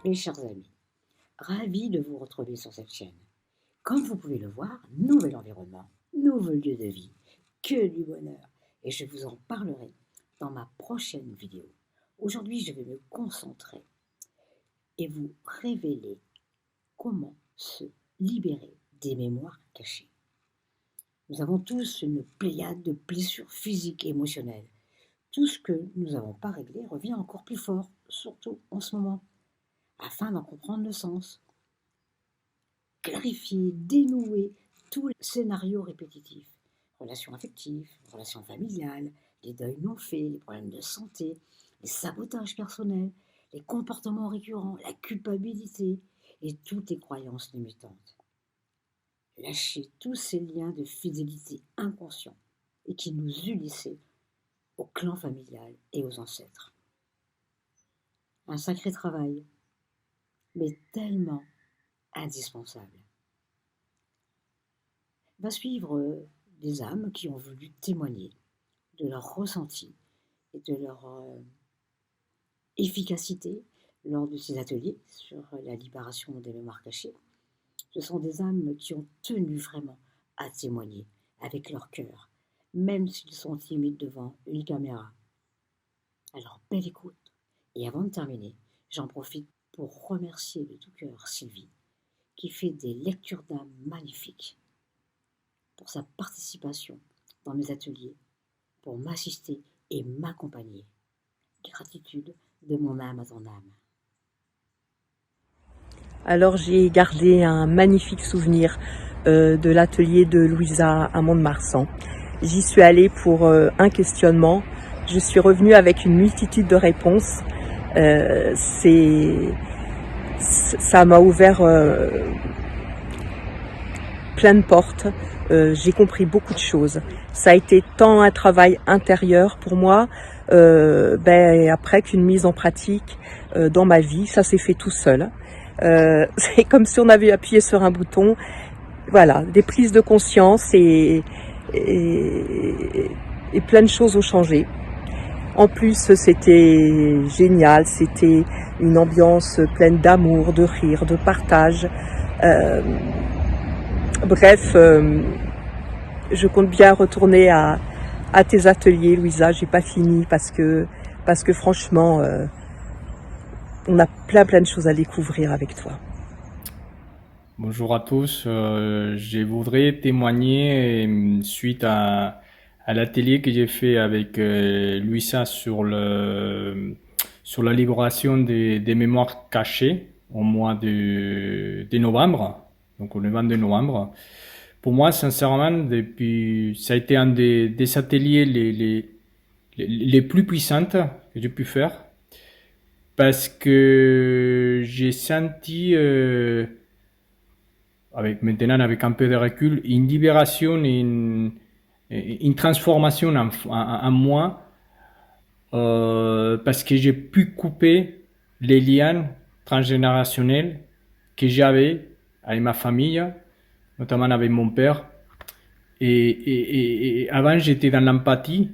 Mes chers amis, ravi de vous retrouver sur cette chaîne. Comme vous pouvez le voir, nouvel environnement, nouveau lieu de vie, que du bonheur. Et je vous en parlerai dans ma prochaine vidéo. Aujourd'hui, je vais me concentrer et vous révéler comment se libérer des mémoires cachées. Nous avons tous une pléiade de blessures physiques et émotionnelles. Tout ce que nous n'avons pas réglé revient encore plus fort, surtout en ce moment, afin d'en comprendre le sens. Clarifier, dénouer tout le scénario répétitif. Relations affectives, relations familiales, les deuils non faits, les problèmes de santé, les sabotages personnels, les comportements récurrents, la culpabilité et toutes les croyances limitantes. Lâcher tous ces liens de fidélité inconscients et qui nous unissaient au clan familial et aux ancêtres. Un sacré travail, mais tellement indispensable. Va suivre des âmes qui ont voulu témoigner de leur ressenti et de leur efficacité lors de ces ateliers sur la libération des mémoires cachées. Ce sont des âmes qui ont tenu vraiment à témoigner avec leur cœur, même s'ils sont timides devant une caméra. Alors, belle écoute. Et avant de terminer, j'en profite pour remercier de tout cœur Sylvie, qui fait des lectures d'âme magnifiques, pour sa participation dans mes ateliers, pour m'assister et m'accompagner. Gratitude de mon âme à ton âme. Alors j'ai gardé un magnifique souvenir de l'atelier de Louisa à Mont-de-Marsan. J'y suis allée pour un questionnement. Je suis revenue avec une multitude de réponses. Ça m'a ouvert plein de portes. J'ai compris beaucoup de choses. Ça a été tant un travail intérieur pour moi, après qu'une mise en pratique dans ma vie. Ça s'est fait tout seul. C'est comme si on avait appuyé sur un bouton. Voilà, des prises de conscience et plein de choses ont changé. En plus, c'était génial, c'était une ambiance pleine d'amour, de rire, de partage. Je compte bien retourner à tes ateliers, Louisa. J'ai pas fini parce que franchement, on a plein de choses à découvrir avec toi. Bonjour à tous, je voudrais témoigner suite à l'atelier que j'ai fait avec Louisa sur la libération des mémoires cachées au mois de novembre, donc le 22 novembre. Pour moi, sincèrement, ça a été un des ateliers les plus puissants que j'ai pu faire, parce que j'ai senti maintenant avec un peu de recul, une libération, une transformation en moi, parce que j'ai pu couper les liens transgénérationnels que j'avais avec ma famille, notamment avec mon père. Et avant, j'étais dans l'empathie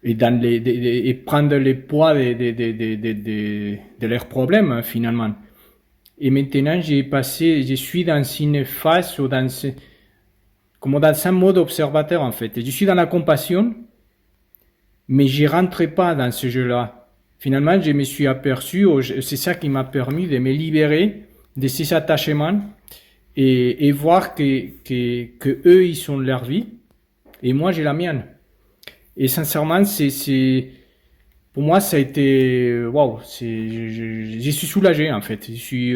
et et prendre le poids de leurs problèmes, finalement. Et maintenant, je suis dans une phase ou comme dans un mode observateur, en fait. Je suis dans la compassion, mais je rentre pas dans ce jeu-là. Finalement, je me suis aperçu, c'est ça qui m'a permis de me libérer de ces attachements et voir que eux, ils ont leur vie et moi, j'ai la mienne. Et sincèrement, pour moi, ça a été, waouh, je suis soulagé, en fait. Je suis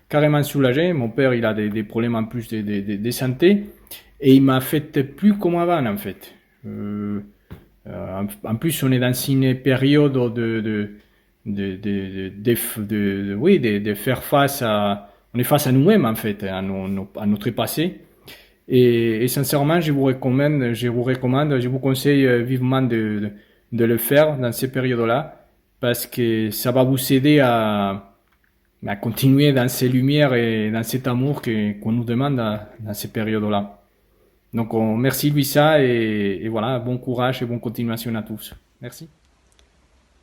carrément soulagé. Mon père, il a des problèmes en plus de santé. Et il m'a fait plus comme avant, en fait. En plus, on est dans une période de faire face on est face à nous-mêmes, en fait, à notre passé. Et sincèrement, je vous recommande, je vous conseille vivement de le faire dans ces périodes-là, parce que ça va vous aider à continuer dans ces lumières et dans cet amour qu'on nous demande dans ces périodes-là. Donc, merci Louisa et voilà, bon courage et bonne continuation à tous. Merci.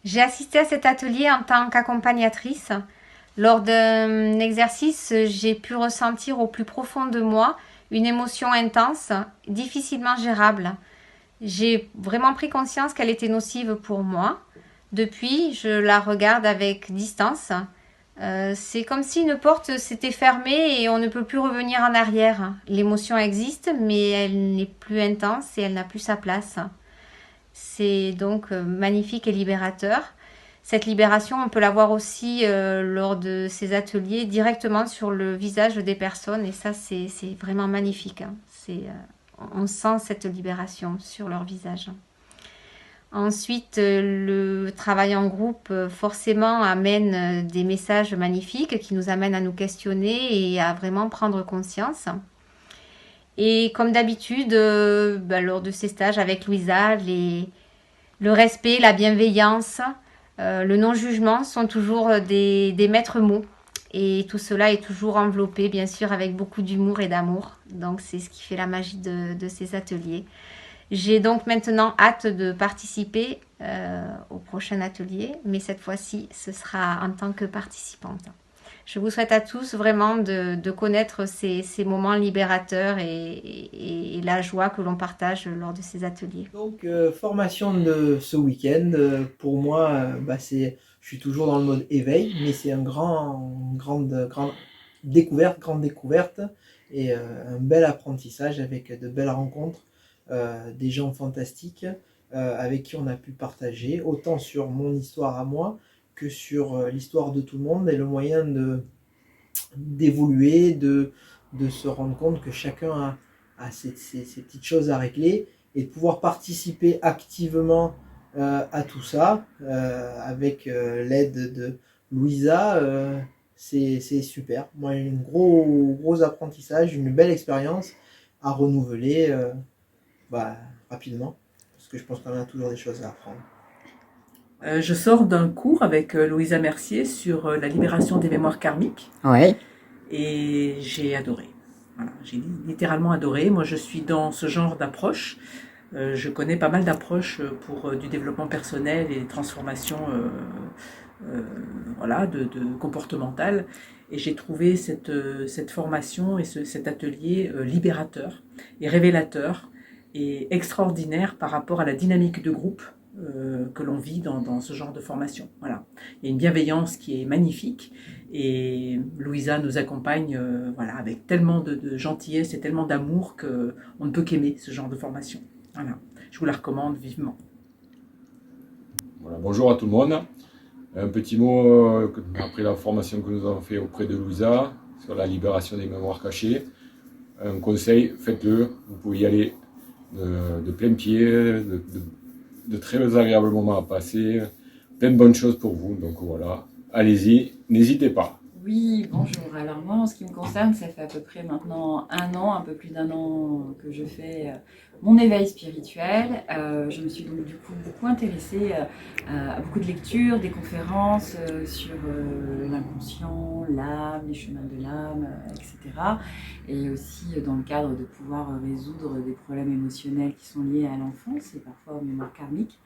J'ai assisté à cet atelier en tant qu'accompagnatrice. Lors d'un exercice, j'ai pu ressentir au plus profond de moi une émotion intense, difficilement gérable. J'ai vraiment pris conscience qu'elle était nocive pour moi. Depuis, je la regarde avec distance. C'est comme si une porte s'était fermée et on ne peut plus revenir en arrière. L'émotion existe, mais elle n'est plus intense et elle n'a plus sa place. C'est donc magnifique et libérateur. Cette libération, on peut la voir aussi lors de ces ateliers directement sur le visage des personnes et ça, c'est vraiment magnifique. Hein. On sent cette libération sur leur visage. Ensuite, le travail en groupe forcément amène des messages magnifiques qui nous amènent à nous questionner et à vraiment prendre conscience. Et comme d'habitude, lors de ces stages avec Louisa, le respect, la bienveillance, le non-jugement sont toujours des maîtres mots. Et tout cela est toujours enveloppé, bien sûr, avec beaucoup d'humour et d'amour. Donc, c'est ce qui fait la magie de ces ateliers. J'ai donc maintenant hâte de participer au prochain atelier, mais cette fois-ci, ce sera en tant que participante. Je vous souhaite à tous vraiment de connaître ces moments libérateurs et la joie que l'on partage lors de ces ateliers. Donc, formation de ce week-end, pour moi, je suis toujours dans le mode éveil, mais c'est une grande découverte et un bel apprentissage avec de belles rencontres, des gens fantastiques avec qui on a pu partager, autant sur mon histoire à moi que sur l'histoire de tout le monde et le moyen d'évoluer, de se rendre compte que chacun a ses petites choses à régler et de pouvoir participer activement à tout ça avec l'aide de Louisa, c'est super. Moi, j'ai un gros apprentissage, une belle expérience à renouveler rapidement parce que je pense qu'on a toujours des choses à apprendre. Je sors d'un cours avec Louisa Mercier sur la libération des mémoires karmiques. Ouais. Et j'ai adoré. Voilà, j'ai littéralement adoré. Moi, je suis dans ce genre d'approche. Je connais pas mal d'approches pour du développement personnel et transformation de comportementale. Et j'ai trouvé cette formation et cet atelier libérateur et révélateur et extraordinaire par rapport à la dynamique de groupe que l'on vit dans ce genre de formation. Voilà. Il y a une bienveillance qui est magnifique et Louisa nous accompagne avec tellement de gentillesse et tellement d'amour qu'on ne peut qu'aimer ce genre de formation. Voilà. Je vous la recommande vivement. Voilà, bonjour à tout le monde. Un petit mot après la formation que nous avons fait auprès de Louisa sur la libération des mémoires cachées. Un conseil, faites-le. Vous pouvez y aller de plein pied, de très agréables moments à passer, plein de bonnes choses pour vous. Donc voilà, allez-y, n'hésitez pas. Oui, bonjour. Alors moi, en ce qui me concerne, ça fait à peu près maintenant un peu plus d'un an que je fais mon éveil spirituel. Je me suis donc du coup beaucoup intéressée à beaucoup de lectures, des conférences sur l'inconscient, l'âme, les chemins de l'âme, etc. Et aussi dans le cadre de pouvoir résoudre des problèmes émotionnels qui sont liés à l'enfance et parfois aux mémoires karmiques.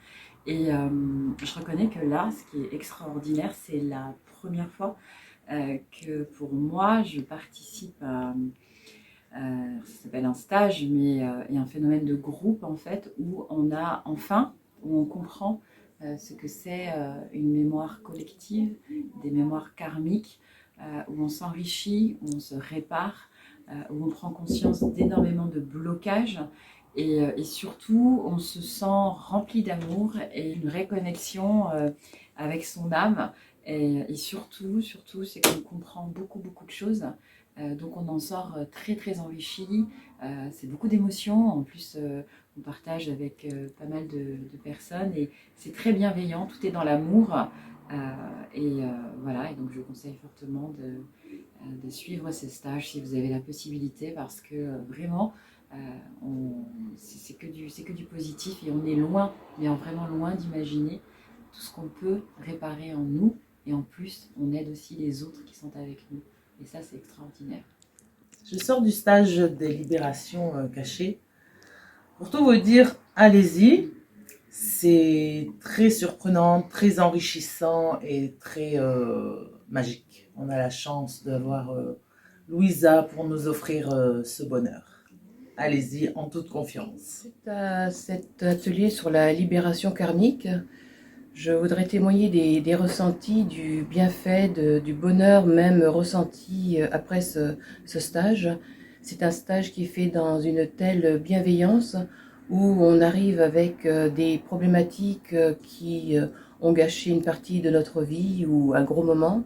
Et je reconnais que là, ce qui est extraordinaire, c'est la première fois que pour moi, je participe à, ça s'appelle un stage, mais il y a un phénomène de groupe en fait, où on comprend ce que c'est une mémoire collective, des mémoires karmiques, où on s'enrichit, où on se répare, où on prend conscience d'énormément de blocages. Et surtout, on se sent rempli d'amour et une réconnexion avec son âme. Et surtout, c'est qu'on comprend beaucoup de choses. Donc on en sort très enrichi. C'est beaucoup d'émotions. En plus, on partage avec pas mal de personnes et c'est très bienveillant. Tout est dans l'amour. Voilà. Et donc je conseille fortement de suivre ces stages si vous avez la possibilité parce que vraiment, c'est que du positif et on est loin, mais vraiment loin d'imaginer tout ce qu'on peut réparer en nous. Et en plus, on aide aussi les autres qui sont avec nous. Et ça, c'est extraordinaire. Je sors du stage des libérations cachées. Pour tout vous dire, allez-y. C'est très surprenant, très enrichissant et très magique. On a la chance d'avoir Louisa pour nous offrir ce bonheur. Allez-y en toute confiance. Suite à cet atelier sur la libération karmique, je voudrais témoigner des ressentis, du bienfait, du bonheur même ressenti après ce stage. C'est un stage qui est fait dans une telle bienveillance où on arrive avec des problématiques qui ont gâché une partie de notre vie ou un gros moment,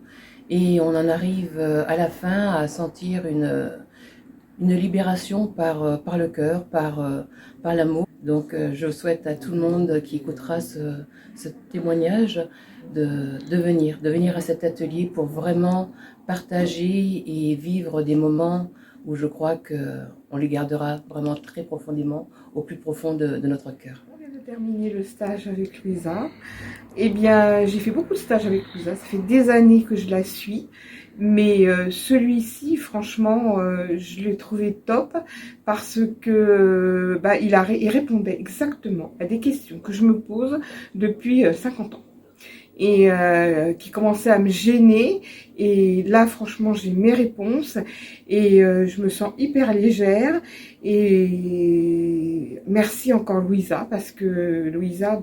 et on en arrive à la fin à sentir une libération par le cœur, par l'amour. Donc je souhaite à tout le monde qui écoutera ce témoignage de venir à cet atelier pour vraiment partager et vivre des moments où je crois qu'on les gardera vraiment très profondément, au plus profond de notre cœur. On vient de terminer le stage avec Louisa. Eh bien, j'ai fait beaucoup de stages avec Louisa, ça fait des années que je la suis. Mais celui-ci, franchement, je l'ai trouvé top parce que il répondait exactement à des questions que je me pose depuis 50 ans. Et qui commençait à me gêner. Et là, franchement, j'ai mes réponses et je me sens hyper légère. Et merci encore Louisa, parce que Louisa,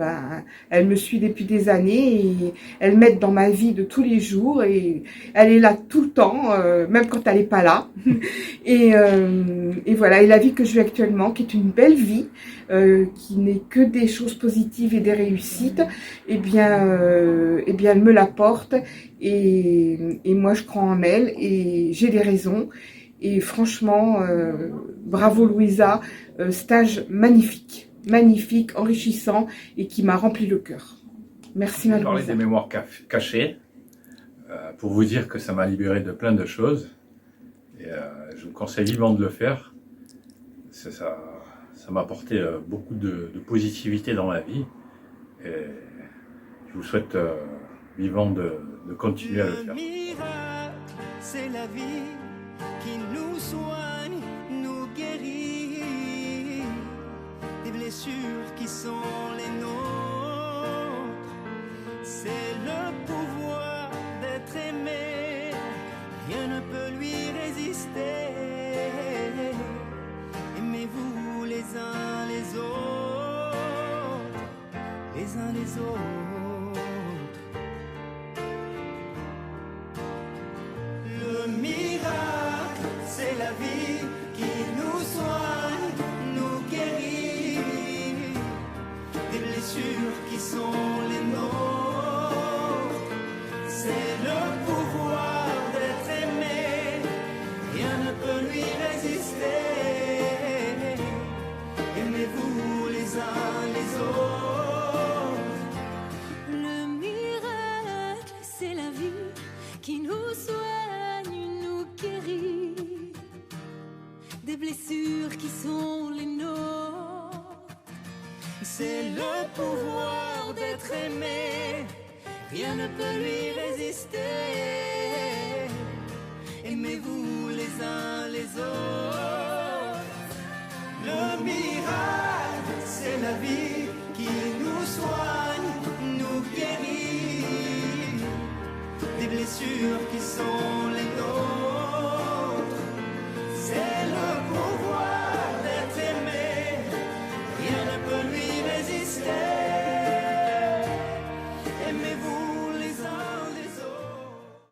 elle me suit depuis des années et elle m'aide dans ma vie de tous les jours et elle est là tout le temps, même quand elle n'est pas là. Et voilà, et la vie que je vis actuellement, qui est une belle vie, qui n'est que des choses positives et des réussites, eh bien elle me l'apporte et moi je crois en elle et j'ai des raisons. Et franchement, bravo Louisa, stage magnifique, magnifique, enrichissant et qui m'a rempli le cœur. Merci ma Louisa. Parler des mémoires cachées, pour vous dire que ça m'a libéré de plein de choses. Et je vous conseille vivement de le faire. Ça m'a apporté beaucoup de positivité dans ma vie. Et je vous souhaite vivement de continuer à le faire. C'est la vie qui nous soigne, nous guérit des blessures qui sont les nôtres. C'est le pouvoir d'être aimé, rien ne peut lui résister. Aimez-vous les uns les autres, les uns les autres. Le miracle, c'est la vie qui nous soigne, nous guérit des blessures qui sont les nôtres. C'est le pouvoir d'être aimé, rien ne peut lui résister. Aimez-vous les uns les autres. Le miracle, c'est la vie qui nous soigne, nous guérit des blessures qui sont les nôtres. C'est le pouvoir d'être aimé, rien ne peut lui résister. Aimez-vous les uns les